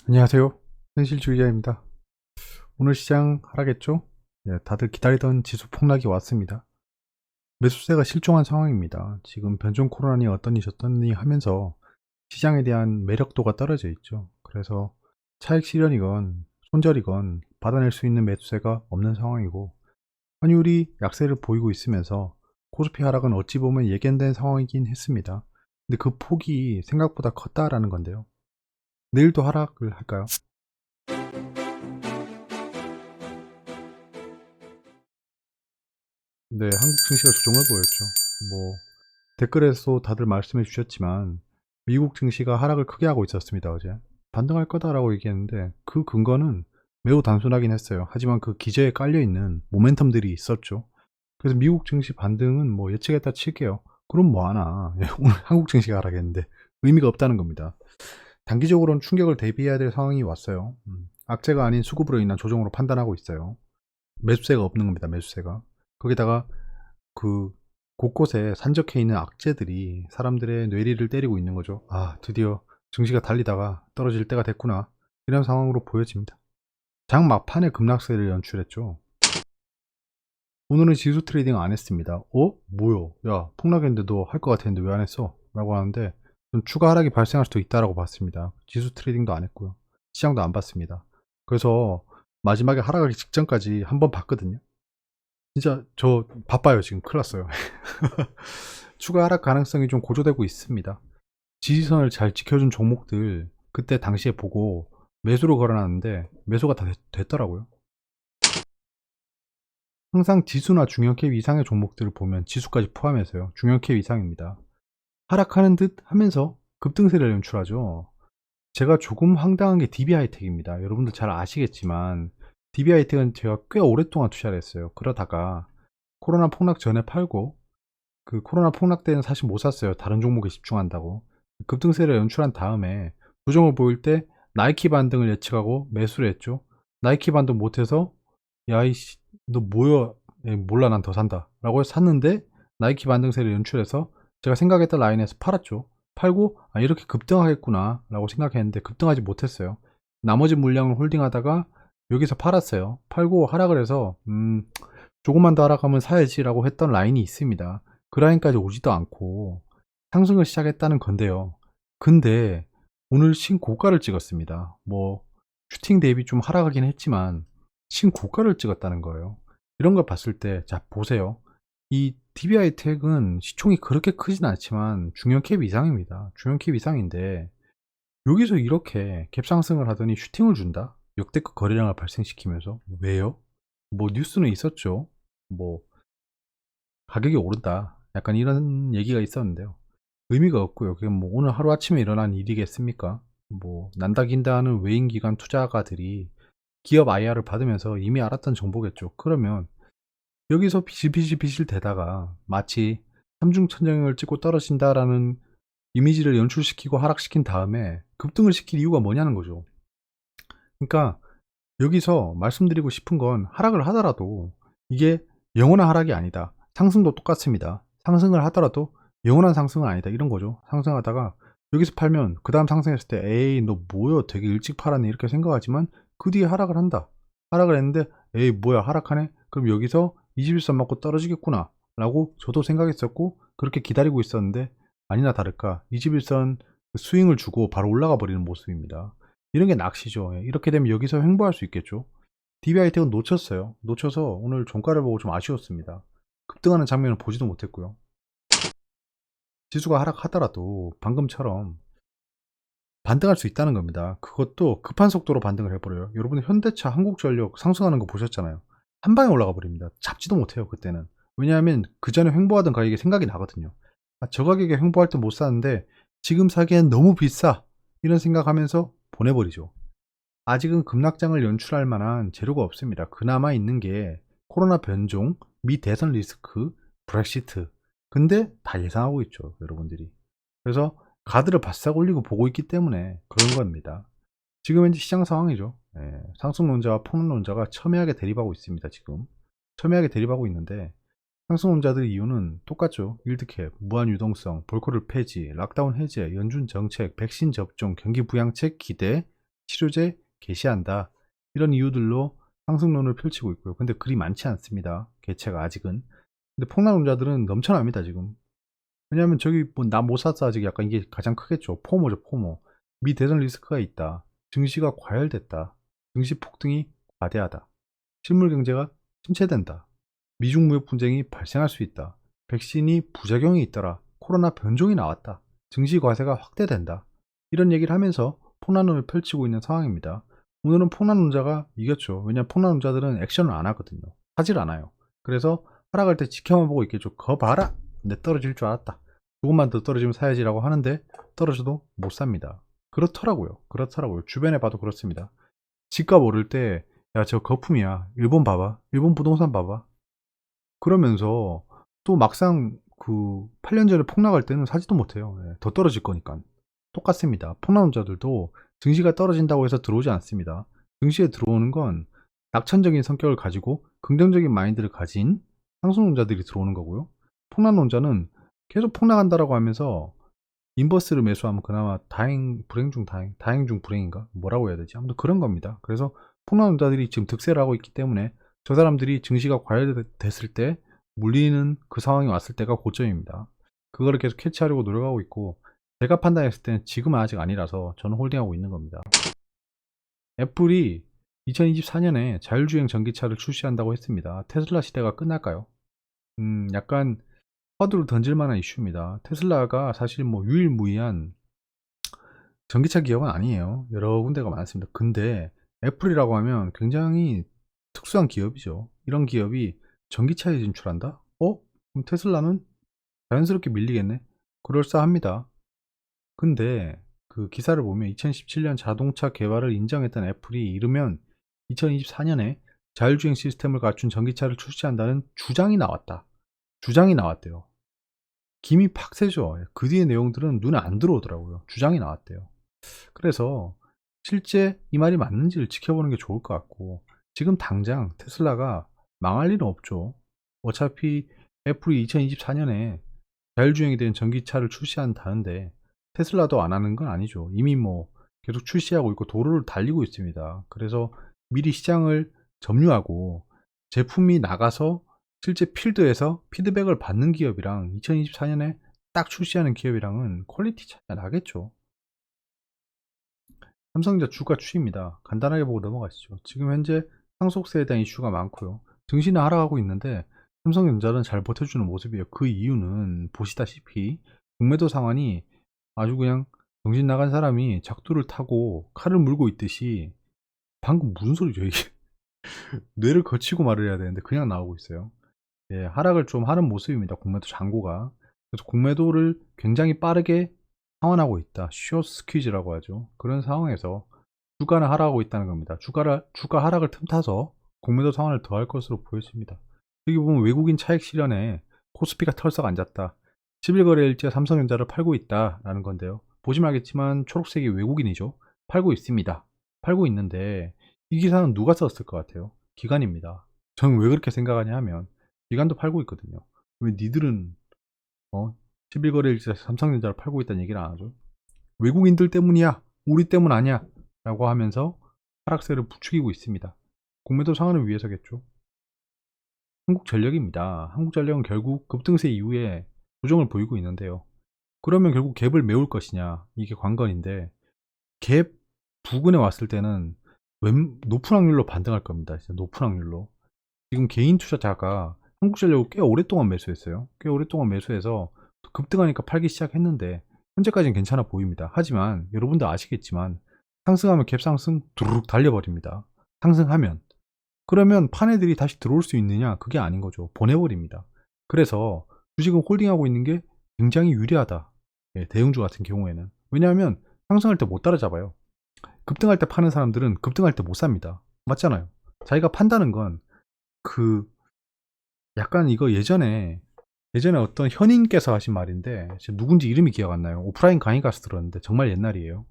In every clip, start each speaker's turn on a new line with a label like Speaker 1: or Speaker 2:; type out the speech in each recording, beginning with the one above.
Speaker 1: 안녕하세요. 현실주의자입니다. 오늘 시장 하락했죠? 예, 다들 기다리던 지수 폭락이 왔습니다. 매수세가 실종한 상황입니다. 지금 변종 코로나니 어떠니 저떠니 하면서 시장에 대한 매력도가 떨어져 있죠. 그래서 차익 실현이건 손절이건 받아낼 수 있는 매수세가 없는 상황이고, 환율이 약세를 보이고 있으면서 코스피 하락은 어찌 보면 예견된 상황이긴 했습니다. 근데 그 폭이 생각보다 컸다라는 건데요. 내일도 하락을 할까요? 네, 한국 증시가 조정을 보였죠. 뭐 댓글에서 다들 말씀해 주셨지만 미국 증시가 하락을 크게 하고 있었습니다, 어제. 반등할 거다라고 얘기했는데 그 근거는 매우 단순하긴 했어요. 하지만 그 기저에 깔려 있는 모멘텀들이 있었죠. 그래서 미국 증시 반등은 뭐 예측했다 칠게요. 그럼 뭐 하나? 오늘 한국 증시가 하락했는데 의미가 없다는 겁니다. 단기적으로는 충격을 대비해야 될 상황이 왔어요. 악재가 아닌 수급으로 인한 조정으로 판단하고 있어요. 매수세가 없는 겁니다, 매수세가. 거기다가 그 곳곳에 산적해 있는 악재들이 사람들의 뇌리를 때리고 있는 거죠. 아, 드디어 증시가 달리다가 떨어질 때가 됐구나. 이런 상황으로 보여집니다. 장 막판에 급락세를 연출했죠. 오늘은 지수 트레이딩 안 했습니다. 뭐요? 야, 폭락했는데 너 할 것 같았는데 왜 안 했어? 라고 하는데 좀 추가 하락이 발생할 수도 있다라고 봤습니다. 지수 트레이딩도 안 했고요. 시장도 안 봤습니다. 그래서 마지막에 하락하기 직전까지 한번 봤거든요. 진짜 저 바빠요. 지금 큰일 났어요. 추가 하락 가능성이 좀 고조되고 있습니다. 지지선을 잘 지켜준 종목들 그때 당시에 보고 매수로 걸어놨는데 매수가 다 됐더라고요. 항상 지수나 중형캡 이상의 종목들을 보면 지수까지 포함해서요. 중형캡 이상입니다. 하락하는 듯 하면서 급등세를 연출하죠. 제가 조금 황당한 게 DB하이텍입니다. 여러분들 잘 아시겠지만 DB하이텍은 제가 꽤 오랫동안 투자를 했어요. 그러다가 코로나 폭락 전에 팔고 그 코로나 폭락 때는 사실 못 샀어요. 다른 종목에 집중한다고. 급등세를 연출한 다음에 조정을 보일 때 나이키 반등을 예측하고 매수를 했죠. 나이키 반등 못해서 야이씨 너 뭐야, 몰라 난 더 산다 라고 해서 샀는데 나이키 반등세를 연출해서 제가 생각했던 라인에서 팔았죠. 팔고 이렇게 급등하겠구나 라고 생각했는데 급등하지 못했어요. 나머지 물량을 홀딩하다가 여기서 팔았어요. 팔고 하락을 해서 조금만 더 하락하면 사야지 라고 했던 라인이 있습니다. 그 라인까지 오지도 않고 상승을 시작했다는 건데요. 근데 오늘 신고가를 찍었습니다. 뭐 슈팅 대비 좀 하락하긴 했지만 신고가를 찍었다는 거예요. 이런 걸 봤을 때 자 보세요. 이 DB하이텍은 시총이 그렇게 크진 않지만 중형캡 이상입니다. 중형캡 이상인데 여기서 이렇게 갭 상승을 하더니 슈팅을 준다? 역대급 거래량을 발생시키면서 왜요? 뭐 뉴스는 있었죠. 뭐 가격이 오른다. 약간 이런 얘기가 있었는데요. 의미가 없고요. 그게 뭐 오늘 하루아침에 일어난 일이겠습니까? 뭐 난다 긴다 하는 외인 기관 투자가들이 기업 IR을 받으면서 이미 알았던 정보겠죠. 그러면 여기서 비실비실 대다가 마치 삼중천정을 찍고 떨어진다라는 이미지를 연출시키고 하락시킨 다음에 급등을 시킬 이유가 뭐냐는 거죠. 그러니까 여기서 말씀드리고 싶은 건 하락을 하더라도 이게 영원한 하락이 아니다. 상승도 똑같습니다. 상승을 하더라도 영원한 상승은 아니다. 이런 거죠. 상승하다가 여기서 팔면 그 다음 상승했을 때 에이 너 뭐야 되게 일찍 팔았네 이렇게 생각하지만 그 뒤에 하락을 한다. 하락을 했는데 에이 뭐야 하락하네? 그럼 여기서 21선 맞고 떨어지겠구나 라고 저도 생각했었고 그렇게 기다리고 있었는데 아니나 다를까 21선 스윙을 주고 바로 올라가 버리는 모습입니다. 이런 게 낚시죠. 예, 이렇게 되면 여기서 횡보할 수 있겠죠. DB하이텍은 놓쳤어요. 놓쳐서 오늘 종가를 보고 좀 아쉬웠습니다. 급등하는 장면을 보지도 못했고요. 지수가 하락하더라도 방금처럼 반등할 수 있다는 겁니다. 그것도 급한 속도로 반등을 해버려요. 여러분 현대차, 한국전력 상승하는 거 보셨잖아요. 한 방에 올라가 버립니다. 잡지도 못해요 그때는. 왜냐하면 그 전에 횡보하던 가격이 생각이 나거든요. 저 가격에 횡보할 때 못 사는데 지금 사기엔 너무 비싸 이런 생각하면서 보내버리죠. 아직은 급락장을 연출할 만한 재료가 없습니다. 그나마 있는 게 코로나 변종, 미 대선 리스크, 브렉시트. 근데 다 예상하고 있죠, 여러분들이. 그래서 가드를 바싹 올리고 보고 있기 때문에 그런 겁니다. 지금 현재 시장 상황이죠. 예, 상승론자와 폭락론자가 첨예하게 대립하고 있습니다, 지금. 첨예하게 대립하고 있는데 상승론자들의 이유는 똑같죠. 일드캡, 무한 유동성, 볼코를 폐지, 락다운 해제, 연준 정책, 백신 접종, 경기 부양책 기대, 치료제 개시한다. 이런 이유들로 상승론을 펼치고 있고요. 근데 그리 많지 않습니다. 개체가 아직은. 근데 폭락론자들은 넘쳐납니다, 지금. 왜냐하면 저기 뭐 나 못 샀어 아직 약간 이게 가장 크겠죠. 포모죠, 포모. 미 대선 리스크가 있다. 증시가 과열됐다. 증시 폭등이 과대하다. 실물 경제가 침체된다. 미중 무역 분쟁이 발생할 수 있다. 백신이 부작용이 있더라. 코로나 변종이 나왔다. 증시 과세가 확대된다. 이런 얘기를 하면서 폭락론을 펼치고 있는 상황입니다. 오늘은 폭락론자가 이겼죠. 왜냐하면 폭락론자들은 액션을 안 하거든요. 하질 않아요. 그래서 하락할 때 지켜만 보고 있겠죠. 거 봐라. 내 떨어질 줄 알았다. 조금만 더 떨어지면 사야지라고 하는데 떨어져도 못 삽니다. 그렇더라고요. 그렇더라고요. 주변에 봐도 그렇습니다. 집값 오를 때 야, 저 거품이야. 일본 봐봐. 일본 부동산 봐봐. 그러면서 또 막상 그 8년 전에 폭락할 때는 사지도 못해요. 예, 더 떨어질 거니까. 똑같습니다. 폭락론자들도 증시가 떨어진다고 해서 들어오지 않습니다. 증시에 들어오는 건 낙천적인 성격을 가지고 긍정적인 마인드를 가진 상승론자들이 들어오는 거고요. 폭락론자는 계속 폭락한다라고 하면서 인버스를 매수하면 그나마 불행 중 다행 중 불행인가? 뭐라고 해야 되지? 아무튼 그런 겁니다. 그래서 폭락론자들이 지금 득세를 하고 있기 때문에 저 사람들이 증시가 과열됐을 때 물리는 그 상황이 왔을 때가 고점입니다. 그거를 계속 캐치하려고 노력하고 있고 제가 판단했을 때는 지금은 아직 아니라서 저는 홀딩하고 있는 겁니다. 애플이 2024년에 자율주행 전기차를 출시한다고 했습니다. 테슬라 시대가 끝날까요? 약간 화두를 던질 만한 이슈입니다. 테슬라가 사실 뭐 유일무이한 전기차 기업은 아니에요. 여러 군데가 많습니다. 근데 애플이라고 하면 굉장히 특수한 기업이죠. 이런 기업이 전기차에 진출한다? 그럼 테슬라는 자연스럽게 밀리겠네? 그럴싸합니다. 근데 그 기사를 보면 2017년 자동차 개발을 인정했던 애플이 이르면 2024년에 자율주행 시스템을 갖춘 전기차를 출시한다는 주장이 나왔다. 주장이 나왔대요. 김이 팍세죠. 그 뒤의 내용들은 눈에 안 들어오더라고요. 주장이 나왔대요. 그래서 실제 이 말이 맞는지를 지켜보는 게 좋을 것 같고 지금 당장 테슬라가 망할 일은 없죠. 어차피 애플이 2024년에 자율주행이 된 전기차를 출시한다는데 테슬라도 안 하는 건 아니죠. 이미 뭐 계속 출시하고 있고 도로를 달리고 있습니다. 그래서 미리 시장을 점유하고 제품이 나가서 실제 필드에서 피드백을 받는 기업이랑 2024년에 딱 출시하는 기업이랑은 퀄리티 차이가 나겠죠. 삼성전자 주가 추이입니다. 간단하게 보고 넘어가시죠. 지금 현재 상속세에 대한 이슈가 많고요. 증시는 하락하고 있는데 삼성전자는 잘 버텨주는 모습이에요. 그 이유는 보시다시피 공매도 상환이 아주 그냥 정신 나간 사람이 작두를 타고 칼을 물고 있듯이 방금 무슨 소리죠 이게? 뇌를 거치고 말을 해야 되는데 그냥 나오고 있어요. 예, 하락을 좀 하는 모습입니다. 공매도 잔고가. 그래서 공매도를 굉장히 빠르게 상환하고 있다. 숏 스퀴즈라고 하죠. 그런 상황에서 주가는 하락하고 있다는 겁니다. 주가 하락을 틈타서 공매도 상환을 더 할 것으로 보여집니다. 여기 보면 외국인 차익 실현에 코스피가 털썩 앉았다. 10일거래일째 삼성전자를 팔고 있다라는 건데요. 보시면 알겠지만 초록색이 외국인이죠. 팔고 있습니다. 팔고 있는데 이 기사는 누가 썼을 것 같아요? 기관입니다. 저는 왜 그렇게 생각하냐 하면 기관도 팔고 있거든요. 왜 니들은 11거래일째 삼성전자를 팔고 있다는 얘기를 안 하죠? 외국인들 때문이야. 우리 때문 아니야. 라고 하면서 하락세를 부추기고 있습니다. 공매도 상환을 위해서겠죠. 한국전력입니다. 한국전력은 결국 급등세 이후에 조정을 보이고 있는데요. 그러면 결국 갭을 메울 것이냐. 이게 관건인데 갭 부근에 왔을 때는 높은 확률로 반등할 겁니다. 진짜 높은 확률로. 지금 개인 투자자가 한국전력을 꽤 오랫동안 매수했어요. 꽤 오랫동안 매수해서 급등하니까 팔기 시작했는데 현재까지는 괜찮아 보입니다. 하지만 여러분도 아시겠지만 상승하면 갭 상승 두루룩 달려버립니다. 상승하면 그러면 판 애들이 다시 들어올 수 있느냐? 그게 아닌 거죠. 보내버립니다. 그래서 주식은 홀딩하고 있는 게 굉장히 유리하다. 예, 대형주 같은 경우에는. 왜냐하면 상승할 때 못 따라잡아요. 급등할 때 파는 사람들은 급등할 때 못 삽니다. 맞잖아요. 자기가 판다는 건 그 약간 이거 예전에 어떤 현인께서 하신 말인데 누군지 이름이 기억 안 나요. 오프라인 강의 가서 들었는데 정말 옛날이에요.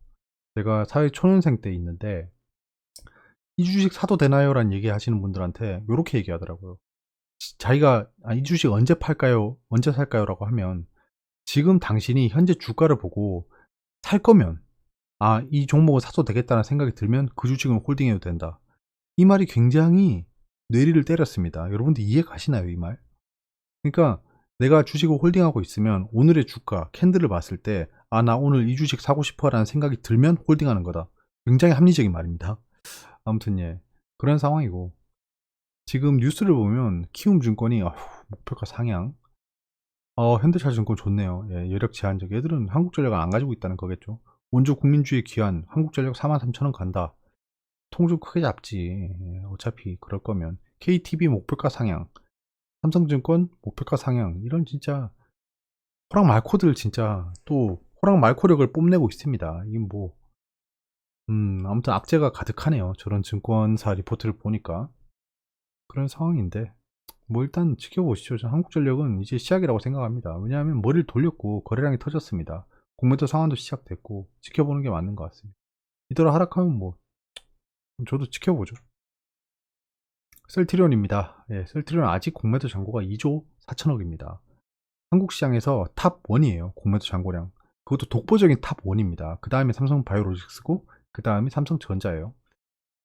Speaker 1: 제가 사회 초년생 때 있는데 이 주식 사도 되나요? 라는 얘기 하시는 분들한테 이렇게 얘기하더라고요. 자기가 이 주식 언제 팔까요? 언제 살까요? 라고 하면 지금 당신이 현재 주가를 보고 살 거면 아, 이 종목을 사도 되겠다는 생각이 들면 그 주식은 홀딩해도 된다. 이 말이 굉장히 뇌리를 때렸습니다. 여러분들 이해 가시나요, 이 말? 그러니까 내가 주식을 홀딩하고 있으면 오늘의 주가 캔들을 봤을 때 아, 나 오늘 이 주식 사고 싶어라는 생각이 들면 홀딩하는 거다. 굉장히 합리적인 말입니다. 아무튼 예, 그런 상황이고 지금 뉴스를 보면 키움증권이 목표가 상향. 현대차증권 좋네요. 예, 여력 제한적. 얘들은 한국전력을 안 가지고 있다는 거겠죠. 원조 국민주의 귀한 한국전력 43,000원 간다. 통 좀 크게 잡지. 예, 어차피 그럴 거면. KTB 목표가 상향. 삼성증권 목표가 상향. 이런 진짜 호랑 말코들 진짜 또 호랑 말코력을 뽐내고 있습니다. 이게 뭐 아무튼 악재가 가득하네요. 저런 증권사 리포트를 보니까 그런 상황인데 뭐 일단 지켜보시죠. 저 한국전력은 이제 시작이라고 생각합니다. 왜냐하면 머리를 돌렸고 거래량이 터졌습니다. 공매도 상환도 시작됐고 지켜보는 게 맞는 것 같습니다. 이대로 하락하면 뭐 저도 지켜보죠. 셀트리온입니다. 예, 셀트리온 아직 공매도 잔고가 2조 4천억입니다. 한국 시장에서 탑 1이에요. 공매도 잔고량. 그것도 독보적인 탑 1입니다. 그 다음에 삼성바이오로직스고 그 다음에 삼성전자예요.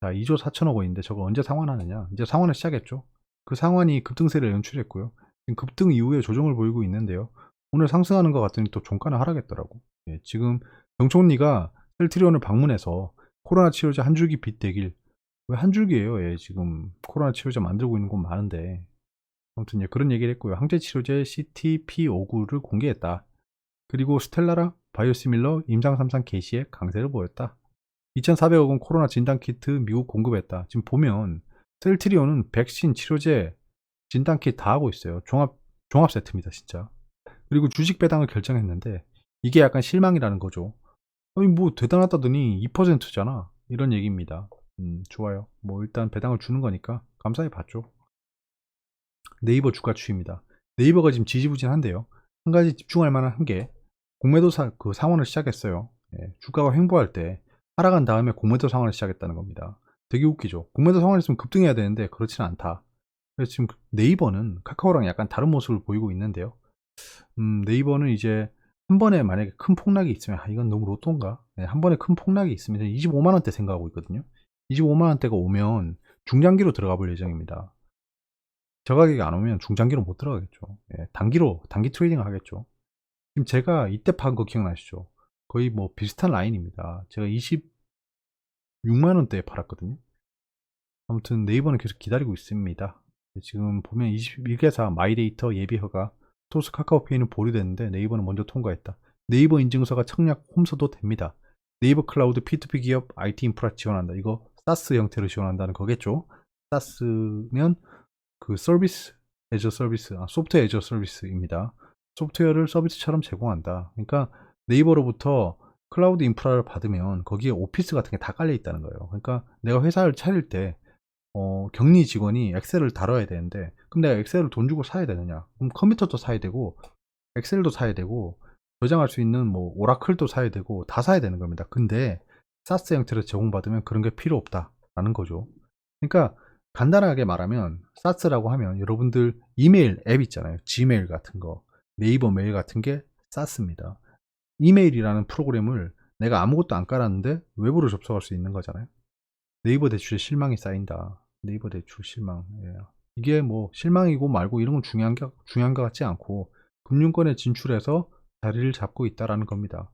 Speaker 1: 자, 2조 4천억 원인데 저거 언제 상환하느냐? 이제 상환을 시작했죠. 그 상환이 급등세를 연출했고요. 지금 급등 이후에 조정을 보이고 있는데요. 오늘 상승하는 것 같더니 또 종가는 하락했더라고. 예, 지금 정총리가 셀트리온을 방문해서 코로나 치료제 한 줄기 빗대길. 왜 한 줄기예요? 예, 지금 코로나 치료제 만들고 있는 곳 많은데. 아무튼 예, 그런 얘기를 했고요. 항체 치료제 CTP59를 공개했다. 그리고 스텔라라 바이오시밀러 임상 3상 개시에 강세를 보였다. 2,400억 원 코로나 진단키트 미국 공급했다. 지금 보면 셀트리온은 백신, 치료제, 진단키트 다 하고 있어요. 종합 세트입니다, 진짜. 그리고 주식 배당을 결정했는데 이게 약간 실망이라는 거죠. 아니 뭐 대단하다더니 2%잖아. 이런 얘기입니다. 좋아요. 뭐 일단 배당을 주는 거니까 감사히 받죠. 네이버 주가 추이입니다. 네이버가 지금 지지부진한데요. 한 가지 집중할 만한 한 게 공매도 그 상환을 시작했어요. 예, 주가가 횡보할 때 하락한 다음에 공매도 상환을 시작했다는 겁니다. 되게 웃기죠. 공매도 상환했으면 급등해야 되는데 그렇지는 않다. 그래서 지금 네이버는 카카오랑 약간 다른 모습을 보이고 있는데요. 네이버는 이제 한 번에 만약에 큰 폭락이 있으면 이건 너무 로또인가? 네, 한 번에 큰 폭락이 있으면 25만 원대 생각하고 있거든요. 25만 원대가 오면 중장기로 들어가 볼 예정입니다. 저 가격이 안 오면 중장기로 못 들어가겠죠. 예, 단기 트레이딩 하겠죠. 지금 제가 이때 판 거 기억나시죠? 거의 뭐 비슷한 라인입니다. 제가 26만 원대에 팔았거든요. 아무튼 네이버는 계속 기다리고 있습니다. 지금 보면 21개사 마이데이터 예비허가 토스 카카오페이는 보류됐는데 네이버는 먼저 통과했다. 네이버 인증서가 청약 홈서도 됩니다. 네이버 클라우드 P2P 기업 IT 인프라 지원한다. 이거 사스 형태로 지원한다는 거겠죠. 사스면 그 서비스 애저 서비스, 소프트웨어 애저 서비스입니다. 소프트웨어를 서비스처럼 제공한다. 그러니까 네이버로부터 클라우드 인프라를 받으면 거기에 오피스 같은 게 다 깔려 있다는 거예요. 그러니까 내가 회사를 차릴 때 격리 직원이 엑셀을 다뤄야 되는데 그럼 내가 엑셀을 돈 주고 사야 되느냐? 그럼 컴퓨터도 사야 되고 엑셀도 사야 되고 저장할 수 있는 뭐 오라클도 사야 되고 다 사야 되는 겁니다. 근데 사스 형태로 제공받으면 그런 게 필요 없다라는 거죠. 그러니까 간단하게 말하면 사스라고 하면 여러분들 이메일 앱 있잖아요. 지메일 같은 거, 네이버 메일 같은 게 사스입니다. 이메일이라는 프로그램을 내가 아무것도 안 깔았는데 웹으로 접속할 수 있는 거잖아요. 네이버 대출에 실망이 쌓인다. 네이버 대출 실망. 예. 이게 뭐 실망이고 말고 이런 건 중요한 것 같지 않고 금융권에 진출해서 자리를 잡고 있다라는 겁니다.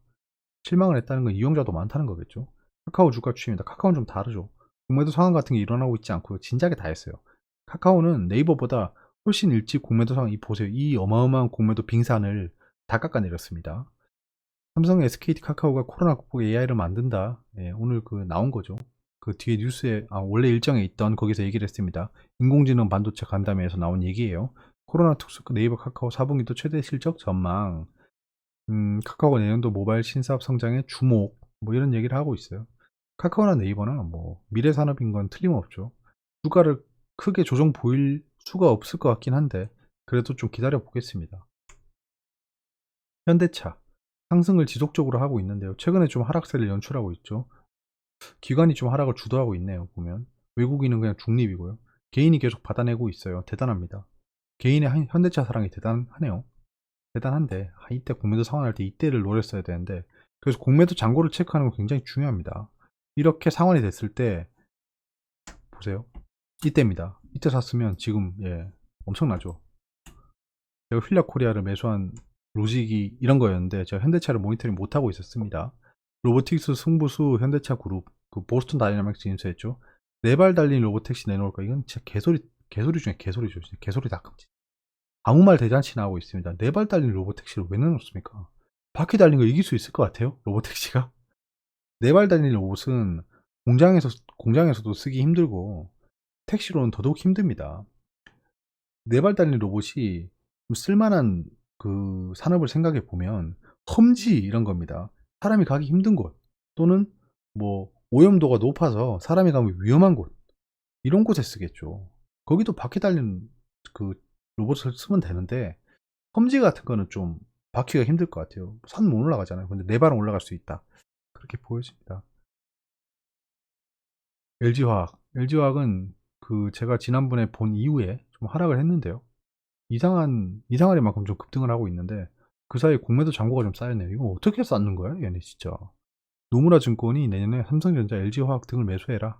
Speaker 1: 실망을 했다는 건 이용자도 많다는 거겠죠. 카카오 주가 추입니다. 카카오는 좀 다르죠. 공매도 상황 같은 게 일어나고 있지 않고요. 진작에 다 했어요. 카카오는 네이버보다 훨씬 일찍 공매도 상황, 이 보세요. 이 어마어마한 공매도 빙산을 다 깎아내렸습니다. 삼성, SKT, 카카오가 코로나 극복 AI를 만든다. 예, 오늘 그 나온 거죠. 그 뒤에 뉴스에 원래 일정에 있던 거기서 얘기를 했습니다. 인공지능 반도체 간담회에서 나온 얘기예요. 코로나 특수 네이버 카카오 4분기도 최대 실적 전망. 카카오가 내년도 모바일 신사업 성장에 주목. 뭐 이런 얘기를 하고 있어요. 카카오나 네이버나 뭐 미래 산업인 건 틀림없죠. 주가를 크게 조정 보일 수가 없을 것 같긴 한데 그래도 좀 기다려 보겠습니다. 현대차 상승을 지속적으로 하고 있는데요. 최근에 좀 하락세를 연출하고 있죠. 기관이 좀 하락을 주도하고 있네요. 보면 외국인은 그냥 중립이고요. 개인이 계속 받아내고 있어요. 대단합니다. 개인의 현대차 사랑이 대단하네요. 대단한데 이때 공매도 상환할 때 이때를 노렸어야 되는데 그래서 공매도 잔고를 체크하는 건 굉장히 중요합니다. 이렇게 상환이 됐을 때 보세요. 이때입니다. 이때 샀으면 지금 엄청나죠. 제가 휠리아 코리아를 매수한 로직이 이런 거였는데 제가 현대차를 모니터링 못하고 있었습니다. 로보틱스 승부수 현대차 그룹 그 보스턴 다이나믹스 인수했죠. 4발 달린 로보택시 내놓을까? 이건 진짜 개소리 중에 개소리죠. 진짜 개소리 닭감지. 아무 말 대잔치 나오고 있습니다. 4발 달린 로보택시를 왜 내놓습니까? 바퀴 달린 거 이길 수 있을 것 같아요? 로보택시가? 4발 달린 로봇은 공장에서도 쓰기 힘들고 택시로는 더더욱 힘듭니다. 4발 달린 로봇이 좀 쓸만한 그 산업을 생각해 보면 험지 이런 겁니다. 사람이 가기 힘든 곳 또는 뭐 오염도가 높아서 사람이 가면 위험한 곳 이런 곳에 쓰겠죠. 거기도 바퀴 달린 그 로봇을 쓰면 되는데 험지 같은 거는 좀 바퀴가 힘들 것 같아요. 산 못 올라가잖아요. 근데 4발은 올라갈 수 있다. 그렇게 보여집니다. LG화학은 그 제가 지난번에 본 이후에 좀 하락을 했는데요. 이상하리만큼 좀 급등을 하고 있는데 그 사이에 공매도 잔고가 좀 쌓였네요. 이거 어떻게 쌓는 거야? 얘네 진짜. 노무라 증권이 내년에 삼성전자, LG화학 등을 매수해라.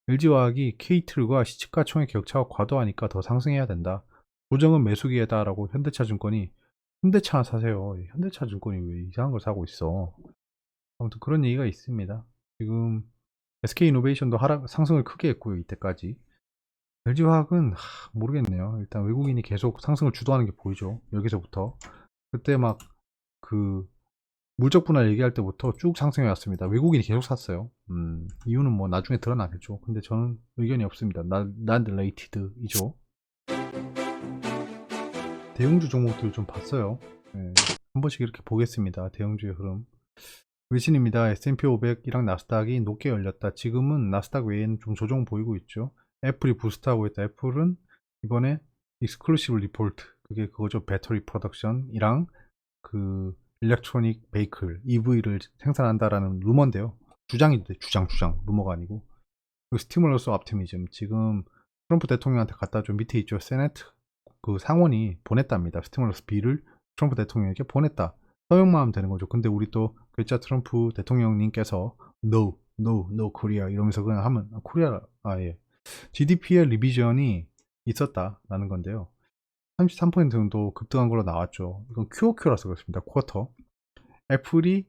Speaker 1: LG화학이 K틀과 시가총액 격차가 과도하니까 더 상승해야 된다. 조정은 매수 기회다라고 현대차증권이 현대차 사세요. 현대차증권이 왜 이상한 걸 사고 있어? 아무튼 그런 얘기가 있습니다. 지금 SK이노베이션도 상승을 크게 했고요. 이때까지. LG화학은 모르겠네요. 일단 외국인이 계속 상승을 주도하는 게 보이죠. 여기서부터 그때 막 그 물적 분할 얘기할 때부터 쭉 상승해 왔습니다. 외국인이 계속 샀어요. 이유는 뭐 나중에 드러나겠죠. 근데 저는 의견이 없습니다. 난 릴레이티드이죠. 대형주 종목들 좀 봤어요. 한 번씩 이렇게 보겠습니다. 대형주의 흐름. 외신입니다. S&P 500이랑 나스닥이 높게 열렸다. 지금은 나스닥 외에는 좀 조정 보이고 있죠. 애플이 부스트하고 있다. 애플은 이번에 익스클루시브 리포트 그게 그거죠. 배터리 프로덕션이랑 그 일렉트로닉 베이클 EV를 생산한다라는 루머인데요. 주장인데 주장 루머가 아니고 그 스티뮬러스 옵티미즘 지금 트럼프 대통령한테 갖다 준 밑에 있죠. 세네트 그 상원이 보냈답니다. 스티뮬러스 비를 트럼프 대통령에게 보냈다. 서명만 하면 되는 거죠. 근데 우리 또 글자 트럼프 대통령님께서 no 코리아 이러면서 그냥 하면 코리아 GDP의 리비전이 있었다라는 건데요. 33% 정도 급등한 걸로 나왔죠. 이건 QOQ라서 그렇습니다. 쿼터. 애플이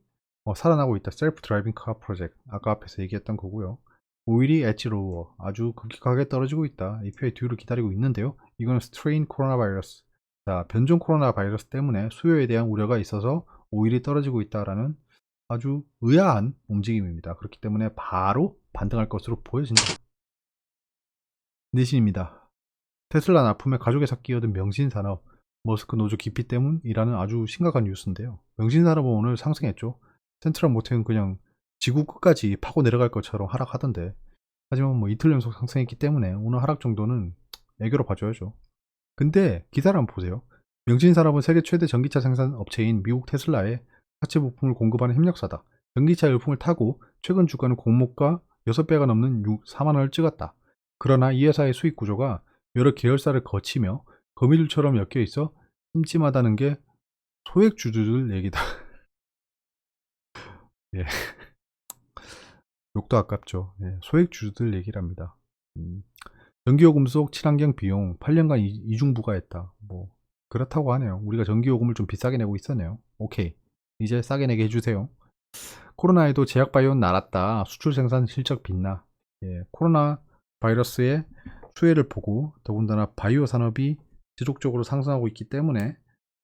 Speaker 1: 살아나고 있다. 셀프 드라이빙 카 프로젝트. 아까 앞에서 얘기했던 거고요. 오일이 엣지 로워. 아주 급격하게 떨어지고 있다. EPA 뒤를 기다리고 있는데요. 이거는 스트레인 코로나 바이러스. 자, 변종 코로나 바이러스 때문에 수요에 대한 우려가 있어서 오일이 떨어지고 있다라는 아주 의아한 움직임입니다. 그렇기 때문에 바로 반등할 것으로 보여진다. 내신입니다. 테슬라 납품에 가족회사 끼어든 명신산업, 머스크 노조 기피 때문이라는 아주 심각한 뉴스인데요. 명신산업은 오늘 상승했죠. 센트럴 모텍은 그냥 지구 끝까지 파고 내려갈 것처럼 하락하던데 하지만 뭐 이틀 연속 상승했기 때문에 오늘 하락 정도는 애교로 봐줘야죠. 근데 기사를 한번 보세요. 명신산업은 세계 최대 전기차 생산 업체인 미국 테슬라에 하체 부품을 공급하는 협력사다. 전기차 열풍을 타고 최근 주가는 공모가 6배가 넘는 4만원을 찍었다. 그러나 이 회사의 수익 구조가 여러 계열사를 거치며 거미줄처럼 엮여 있어 찜찜하다는 게 소액주주들 얘기다. 예. 욕도 아깝죠. 예. 소액주주들 얘기랍니다. 전기요금 속 친환경 비용 8년간 이중 부과했다. 뭐 그렇다고 하네요. 우리가 전기요금을 좀 비싸게 내고 있었네요. 오케이. 이제 싸게 내게 해주세요. 코로나에도 제약바이오는 날았다. 수출 생산 실적 빛나. 예. 코로나 바이러스의 수혜를 보고 더군다나 바이오 산업이 지속적으로 상승하고 있기 때문에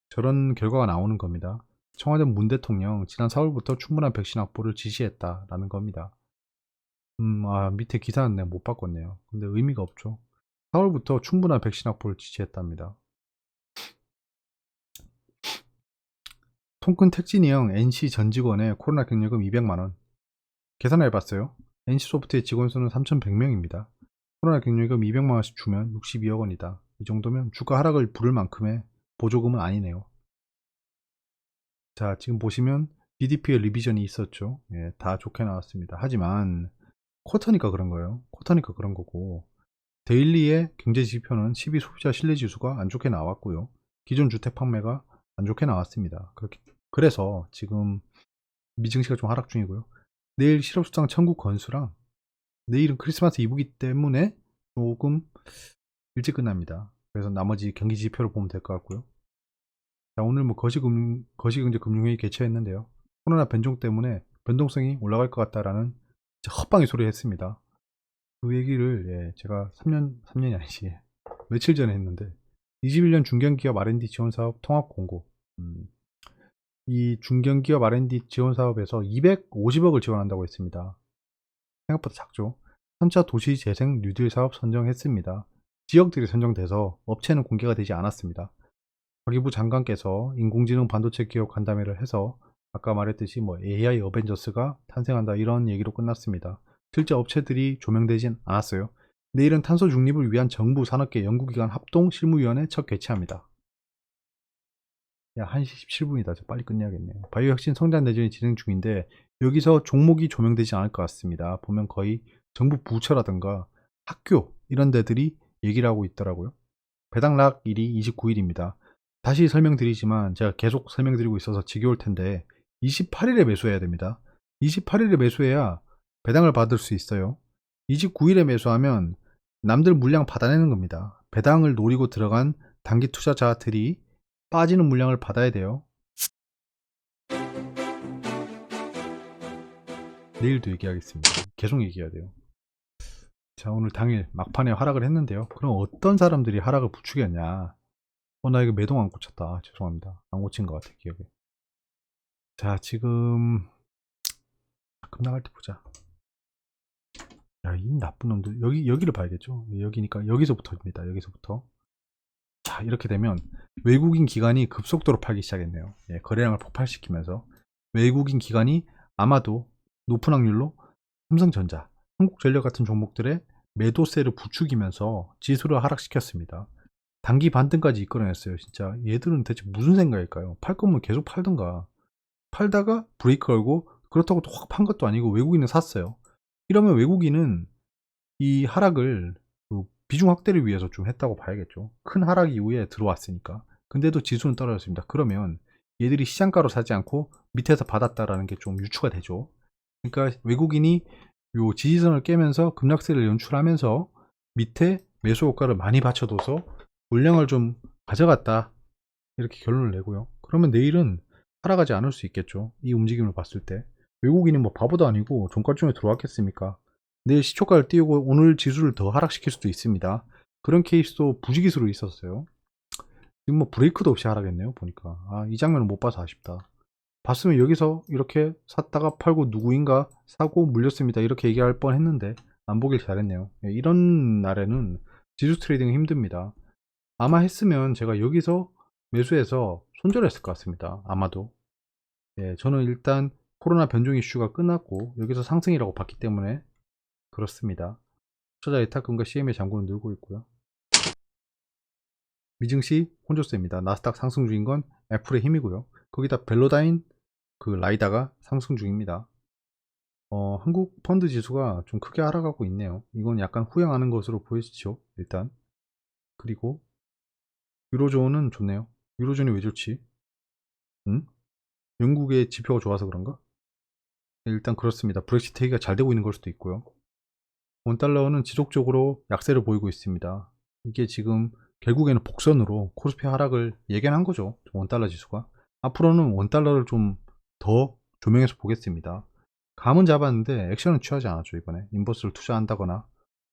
Speaker 1: 저런 결과가 나오는 겁니다. 청와대 문 대통령 지난 4월부터 충분한 백신 확보를 지시했다라는 겁니다. 밑에 기사는 내가 못 바꿨네요. 근데 의미가 없죠. 4월부터 충분한 백신 확보를 지시했답니다. 통큰 택진이형 NC 전 직원의 코로나 경력금 200만원. 계산을 해봤어요. NC소프트의 직원 수는 3,100명입니다. 코로나 경력금 200만원씩 주면 62억 원이다. 이 정도면 주가 하락을 부를 만큼의 보조금은 아니네요. 자, 지금 보시면 GDP의 리비전이 있었죠. 예, 다 좋게 나왔습니다. 하지만 쿼터니까 그런 거예요. 쿼터니까 그런 거고 데일리의 경제 지표는 12 소비자 신뢰 지수가 안 좋게 나왔고요. 기존 주택 판매가 안 좋게 나왔습니다. 그래서 지금 미증시가 좀 하락 중이고요. 내일 실업수당 청구 건수랑 내일은 크리스마스 이브이기 때문에 조금 일찍 끝납니다. 그래서 나머지 경기 지표를 보면 될 것 같고요. 자, 오늘 뭐 거시경제금융회의 개최했는데요. 코로나 변종 때문에 변동성이 올라갈 것 같다라는 헛방의 소리를 했습니다. 그 얘기를 제가 3년이 아니지 며칠 전에 했는데 21년 중견기업 R&D 지원사업 통합 공고, 이 중견기업 R&D 지원사업에서 250억을 지원한다고 했습니다. 생각보다 작죠. 3차 도시재생 뉴딜 사업 선정했습니다. 지역들이 선정돼서 업체는 공개가 되지 않았습니다. 과기부 장관께서 인공지능 반도체 기업 간담회를 해서 아까 말했듯이 뭐 AI 어벤져스가 탄생한다 이런 얘기로 끝났습니다. 실제 업체들이 조명되진 않았어요. 내일은 탄소 중립을 위한 정부 산업계 연구기관 합동 실무위원회 첫 개최합니다. 야, 1시 17분이다. 빨리 끝내야겠네요. 바이오 혁신 성장 내전이 진행 중인데 여기서 종목이 조명되지 않을 것 같습니다. 보면 거의 정부 부처라든가 학교 이런 데들이 얘기를 하고 있더라고요. 배당락일이 29일입니다. 다시 설명드리지만 제가 계속 설명드리고 있어서 지겨울 텐데 28일에 매수해야 됩니다. 28일에 매수해야 배당을 받을 수 있어요. 29일에 매수하면 남들 물량 받아내는 겁니다. 배당을 노리고 들어간 단기 투자자들이 빠지는 물량을 받아야 돼요. 내일도 얘기하겠습니다. 계속 얘기해야 돼요. 자, 오늘 당일 막판에 하락을 했는데요. 그럼 어떤 사람들이 하락을 부추겼냐? 나 이거 매동 안 꽂혔다. 죄송합니다. 안 꽂힌 것 같아, 기억에. 자, 지금 급락할 때 보자. 야, 이 나쁜 놈들. 여기를 봐야겠죠? 여기니까 여기서부터입니다. 여기서부터. 자, 이렇게 되면 외국인 기관이 급속도로 팔기 시작했네요. 거래량을 폭발시키면서 외국인 기관이 아마도 높은 확률로 삼성전자, 한국전력 같은 종목들의 매도세를 부추기면서 지수를 하락시켰습니다. 단기 반등까지 이끌어냈어요. 진짜 얘들은 대체 무슨 생각일까요? 팔 거면 계속 팔든가. 팔다가 브레이크 걸고 그렇다고 또 확 판 것도 아니고 외국인은 샀어요. 이러면 외국인은 이 하락을 비중 확대를 위해서 좀 했다고 봐야겠죠. 큰 하락 이후에 들어왔으니까. 근데도 지수는 떨어졌습니다. 그러면 얘들이 시장가로 사지 않고 밑에서 받았다라는 게 좀 유추가 되죠. 그러니까 외국인이 요 지지선을 깨면서 급락세를 연출하면서 밑에 매수 효과를 많이 받쳐둬서 물량을 좀 가져갔다. 이렇게 결론을 내고요. 그러면 내일은 하락하지 않을 수 있겠죠. 이 움직임을 봤을 때. 외국인이 뭐 바보도 아니고 종가쯤에 들어왔겠습니까? 내일 시초가를 띄우고 오늘 지수를 더 하락시킬 수도 있습니다. 그런 케이스도 부지기수로 있었어요. 지금 뭐 브레이크도 없이 하락했네요. 보니까. 이 장면을 못 봐서 아쉽다. 봤으면 여기서 이렇게 샀다가 팔고 누구인가 사고 물렸습니다. 이렇게 얘기할 뻔 했는데 안 보길 잘했네요. 이런 날에는 지수 트레이딩은 힘듭니다. 아마 했으면 제가 여기서 매수해서 손절했을 것 같습니다. 아마도. 저는 일단 코로나 변종 이슈가 끝났고 여기서 상승이라고 봤기 때문에 그렇습니다. 투자 예탁금과 CM의 잔고는 늘고 있고요. 미증시 혼조세입니다. 나스닥 상승 중인 건 애플의 힘이고요. 거기다 벨로다인 라이다가 상승 중입니다. 한국 펀드 지수가 좀 크게 하락하고 있네요. 이건 약간 후행하는 것으로 보이시죠? 일단. 그리고 유로존은 좋네요. 유로존이 왜 좋지? 영국의 지표가 좋아서 그런가? 일단 그렇습니다. 브렉시트 얘기가 잘 되고 있는 걸 수도 있고요. 원달러는 지속적으로 약세를 보이고 있습니다. 이게 지금 결국에는 복선으로 코스피 하락을 예견한 거죠. 원달러 지수가. 앞으로는 원달러를 좀 더 조명해서 보겠습니다. 감은 잡았는데 액션은 취하지 않았죠. 이번에 인버스를 투자한다거나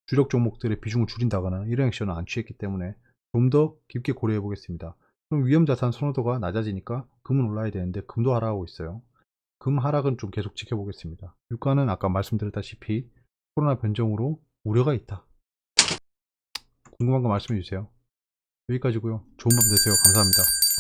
Speaker 1: 주력 종목들의 비중을 줄인다거나 이런 액션은 안 취했기 때문에 좀 더 깊게 고려해 보겠습니다. 그럼 위험자산 선호도가 낮아지니까 금은 올라야 되는데 금도 하락하고 있어요. 금 하락은 좀 계속 지켜보겠습니다. 유가는 아까 말씀드렸다시피 코로나 변종으로 우려가 있다. 궁금한 거 말씀해 주세요. 여기까지고요. 좋은 밤 되세요. 감사합니다.